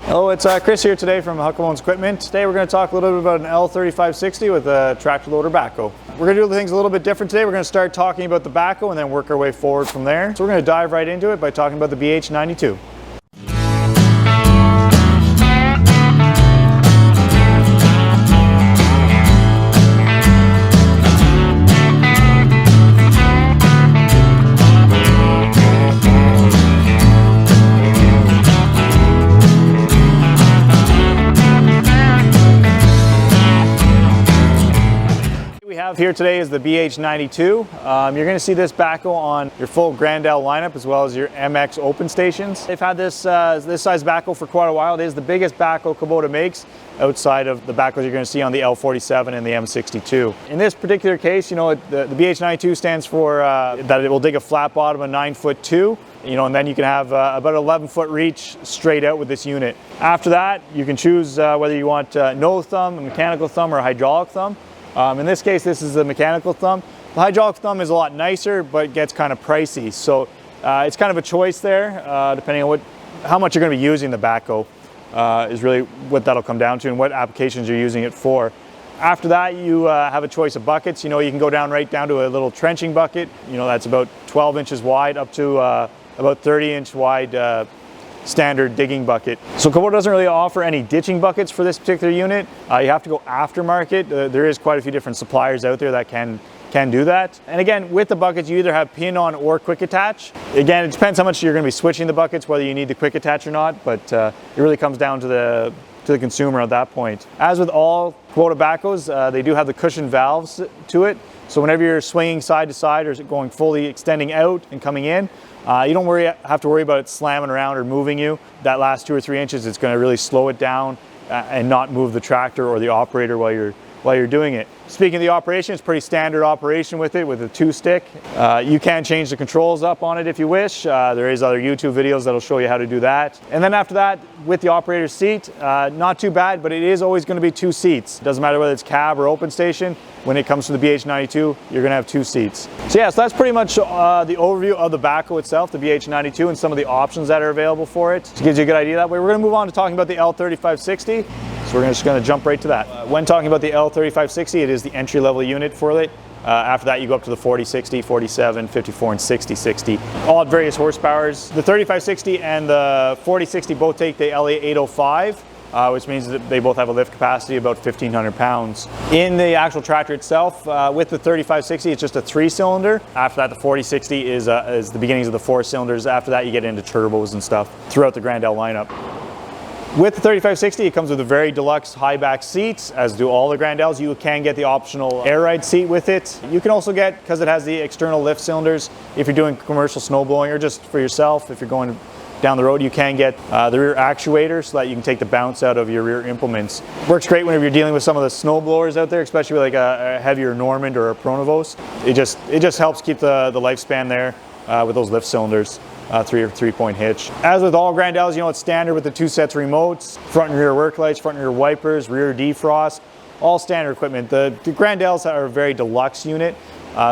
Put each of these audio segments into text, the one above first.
Hello, it's Chris here today from Huckabones Equipment. Today we're going to talk a little bit about an L3560 with a tractor loader backhoe. We're going to do things a little bit different today. We're going to start talking about the backhoe and then work our way forward from there. So we're going to dive right into it by talking about the BH92. Here today is the BH92. You're going to see this backhoe on your full Grand L lineup as well as your MX open stations. They've had this size backhoe for quite a while. It is the biggest backhoe Kubota makes outside of the backhoes you're going to see on the L47 and the M62. In this particular case, the BH92 stands for that it will dig a flat bottom of 9'2", and then you can have about an 11-foot reach straight out with this unit. After that, you can choose whether you want no thumb, a mechanical thumb, or a hydraulic thumb. In this case, this is the mechanical thumb. The hydraulic thumb is a lot nicer, but gets kind of pricey. So it's kind of a choice there, depending on how much you're going to be using the backhoe is really what that'll come down to and what applications you're using it for. After that, you have a choice of buckets. You can go right down to a little trenching bucket. That's about 12 inches wide up to about 30-inch wide standard digging bucket. So Kubota doesn't really offer any ditching buckets for this particular unit. You have to go aftermarket. There is quite a few different suppliers out there that can do that. And again, with the buckets, you either have pin on or quick attach. Again, it depends how much you're going to be switching the buckets, whether you need the quick attach or not, but it really comes down to the consumer at that point. As with all Kubota backhoes, they do have the cushion valves to it. So whenever you're swinging side to side or going fully extending out and coming in, you don't have to worry about it slamming around or moving you. That last 2 or 3 inches, it's going to really slow it down and not move the tractor or the operator while you're doing it. Speaking of the operation, it's pretty standard operation with it, with a 2-stick. You can change the controls up on it if you wish. There is other YouTube videos that'll show you how to do that. And then after that, with the operator's seat, not too bad, but it is always going to be 2 seats. It doesn't matter whether it's cab or open station. When it comes to the BH92, you're going to have 2 seats. So yeah, so that's pretty much the overview of the backhoe itself, the BH92, and some of the options that are available for it. It gives you a good idea that way. We're going to move on to talking about the L3560. So we're just going to jump right to that. When talking about the L3560, it is the entry-level unit for it. After that, you go up to the 4060, 47, 54, and 6060, all at various horsepowers. The 3560 and the 4060 both take the LA805. Which means that they both have a lift capacity of about 1,500 pounds. In the actual tractor itself, with the 3560, it's just a 3-cylinder. After that, the 4060 is the beginnings of the 4 cylinders. After that, you get into turbos and stuff throughout the Grand L lineup. With the 3560, it comes with a very deluxe high back seat, as do all the Grand Ls. You can get the optional air ride seat with it. You can also get, because it has the external lift cylinders, if you're doing commercial snow blowing or just for yourself, if you're going down the road, you can get the rear actuator so that you can take the bounce out of your rear implements. Works great whenever you're dealing with some of the snow blowers out there, especially with like a heavier Normand or a Pronovost. It just helps keep the lifespan there with those lift cylinders, 3-point hitch. As with all Grand Ls, it's standard with the 2 sets of remotes, front and rear work lights, front and rear wipers, rear defrost, all standard equipment. The Grand Ls are a very deluxe unit.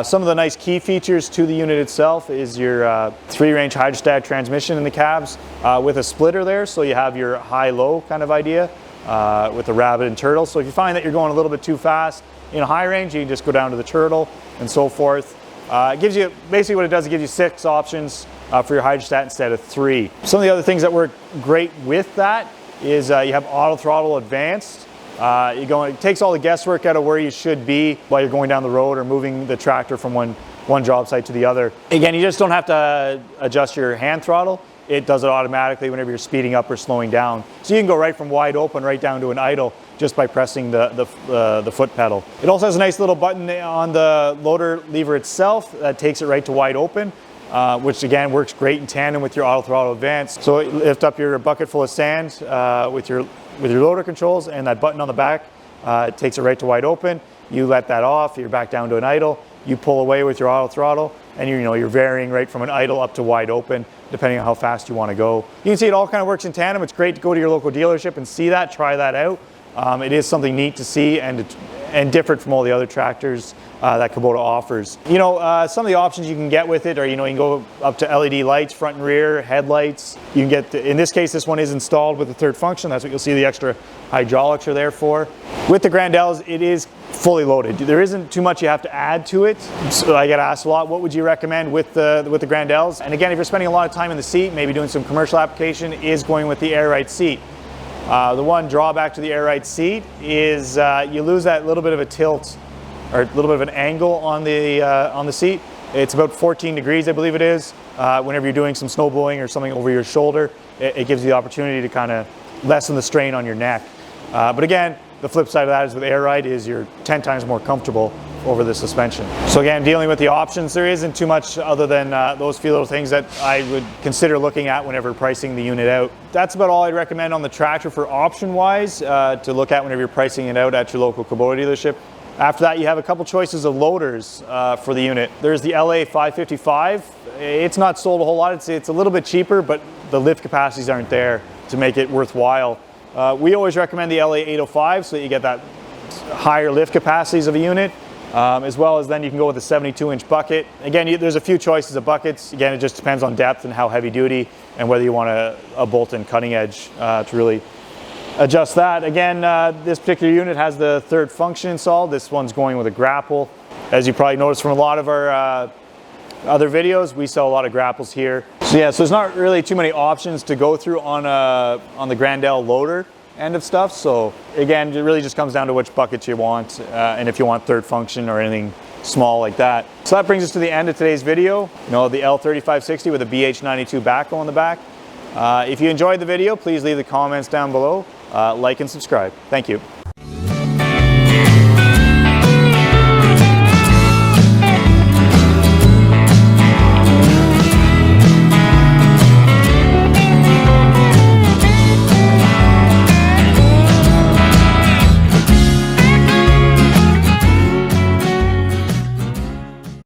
Some of the nice key features to the unit itself is your 3-range hydrostatic transmission in the cabs with a splitter there, so you have your high-low kind of idea with the rabbit and turtle. So if you find that you're going a little bit too fast in a high range, you can just go down to the turtle and so forth. It gives you, basically what it does, it gives you 6 options for your hydrostat instead of 3. Some of the other things that work great with that is you have auto throttle advanced. It takes all the guesswork out of where you should be while you're going down the road or moving the tractor from one job site to the other. Again, you just don't have to adjust your hand throttle. It does it automatically whenever you're speeding up or slowing down. So you can go right from wide open right down to an idle just by pressing the foot pedal. It also has a nice little button on the loader lever itself that takes it right to wide open, which again works great in tandem with your auto throttle advance. So lift up your bucket full of sand with your loader controls, and that button on the back it takes it right to wide open. You let that off, you're back down to an idle. You pull away with your auto throttle, and you're varying right from an idle up to wide open, depending on how fast you want to go. You can see it all kind of works in tandem. It's great to go to your local dealership and see that, try that out. It is something neat to see and and different from all the other tractors that Kubota offers. You know, some of the options you can get with it are, you know, you can go up to LED lights, front and rear, headlights. You can get, in this case, this one is installed with the third function. That's what you'll see the extra hydraulics are there for. With the Grandels, it is fully loaded. There isn't too much you have to add to it. So I get asked a lot, what would you recommend with the Grandels? And again, if you're spending a lot of time in the seat, maybe doing some commercial application, is going with the air ride seat. The one drawback to the air ride seat is you lose that little bit of a tilt or a little bit of an angle on the seat. It's about 14 degrees, I believe it is. Whenever you're doing some snow blowing or something over your shoulder, it gives you the opportunity to kind of lessen the strain on your neck. But again, the flip side of that is with air ride is you're 10 times more comfortable over the suspension. So again, dealing with the options, there isn't too much other than those few little things that I would consider looking at whenever pricing the unit out. That's about all I'd recommend on the tractor for option-wise to look at whenever you're pricing it out at your local Kubota dealership. After that, you have a couple choices of loaders for the unit. There's the LA555. It's not sold a whole lot. It's a little bit cheaper, but the lift capacities aren't there to make it worthwhile. We always recommend the LA805 so that you get that higher lift capacities of a unit, as well as then you can go with a 72-inch bucket. Again, there's a few choices of buckets. Again, it just depends on depth and how heavy duty and whether you want a bolt-in cutting edge to really adjust that. Again, this particular unit has the third function installed. This one's going with a grapple. As you probably noticed from a lot of our other videos, we sell a lot of grapples here. So yeah, so there's not really too many options to go through on the Grandel loader end of stuff. So again, it really just comes down to which buckets you want and if you want third function or anything small like that. So that brings us to the end of today's video. You know, the L3560 with a BH92 backhoe on the back. If you enjoyed the video, please leave the comments down below. Like and subscribe. Thank you.